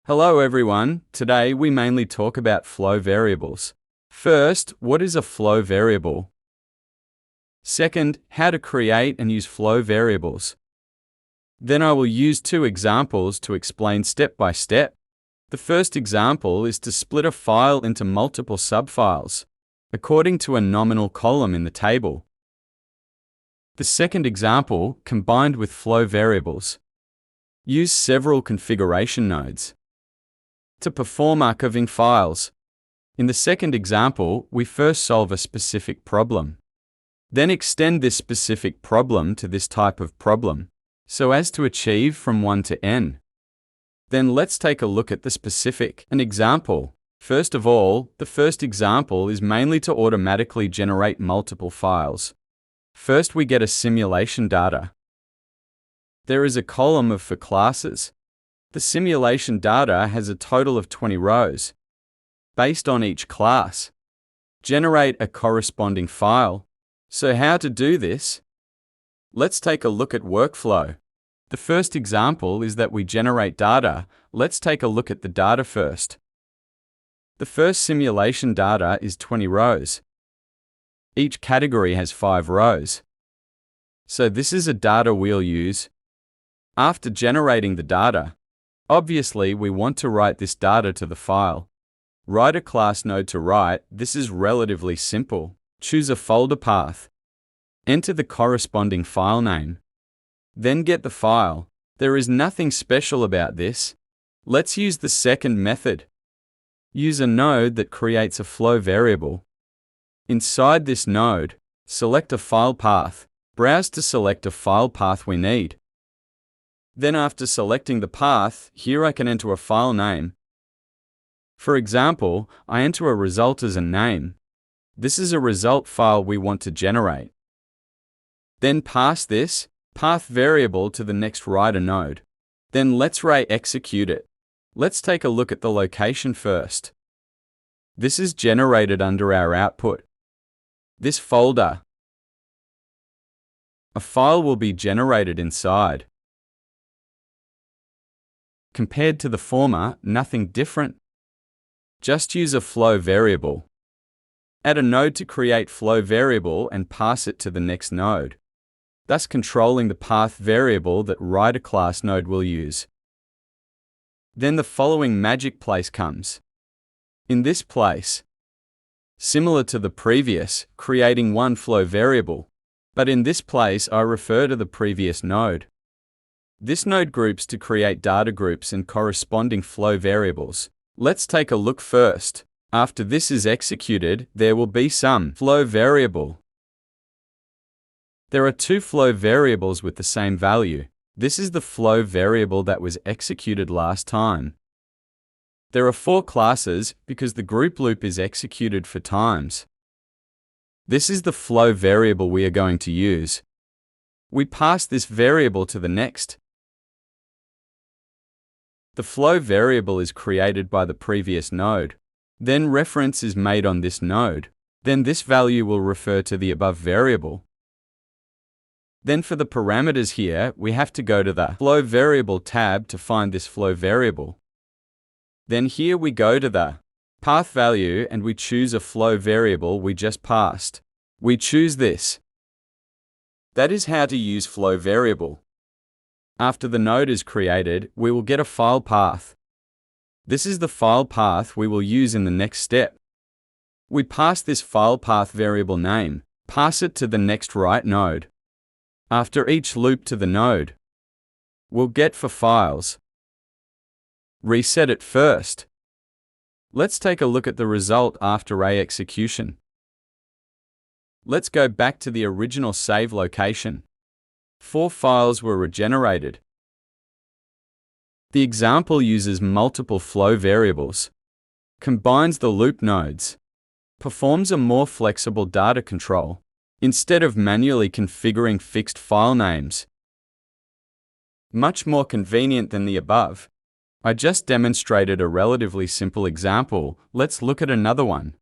Hello everyone, today we mainly talk about flow variables. First, what is a flow variable? Second, how to create and use flow variables. Then I will use two examples to explain step by step. The first example is to split a file into multiple subfiles, according to a nominal column in the table. The second example, combined with flow variables. Use several configuration nodes to perform archiving files. In the second example, we first solve a specific problem. Then extend this specific problem to this type of problem, so as to achieve from 1 to n. Then let's take a look at the specific, an example. First of all, the first example is mainly to automatically generate multiple files. First we get a simulation data. There is a column for classes. The simulation data has a total of 20 rows. Based on each class, generate a corresponding file. So how to do this? Let's take a look at workflow. The first example is that we generate data. Let's take a look at the data first. The first simulation data is 20 rows. Each category has 5 rows. So this is a data we'll use. After generating the data, obviously we want to write this data to the file. Write a class node to write. This is relatively simple. Choose a folder path. Enter the corresponding file name. Then get the file. There is nothing special about this. Let's use the second method. Use a node that creates a flow variable. Inside this node, select a file path. Browse to select a file path we need. Then after selecting the path, here I can enter a file name. For example, I enter a result as a name. This is a result file we want to generate. Then pass this path variable to the next writer node. Then let's execute it. Let's take a look at the location first. This is generated under our output. This folder. A file will be generated inside. Compared to the former, nothing different. Just use a flow variable. Add a node to create flow variable and pass it to the next node, thus controlling the path variable that writer class node will use. Then the following magic place comes. In this place, similar to the previous, creating one flow variable, but in this place I refer to the previous node. This node groups to create data groups and corresponding flow variables. Let's take a look first. After this is executed, there will be some flow variable. There are two flow variables with the same value. This is the flow variable that was executed last time. There are 4 classes because the group loop is executed 4 times. This is the flow variable we are going to use. We pass this variable to the next. The flow variable is created by the previous node. Then reference is made on this node. Then this value will refer to the above variable. Then for the parameters here, we have to go to the flow variable tab to find this flow variable. Then here we go to the path value and we choose a flow variable we just passed. We choose this. That is how to use flow variable. After the node is created, we will get a file path. This is the file path we will use in the next step. We pass this file path variable name, pass it to the next write node. After each loop to the node, we'll get for files. Reset it first. Let's take a look at the result after execution. Let's go back to the original save location. 4 files were regenerated. The example uses multiple flow variables, combines the loop nodes, performs a more flexible data control, instead of manually configuring fixed file names. Much more convenient than the above. I just demonstrated a relatively simple example. Let's look at another one.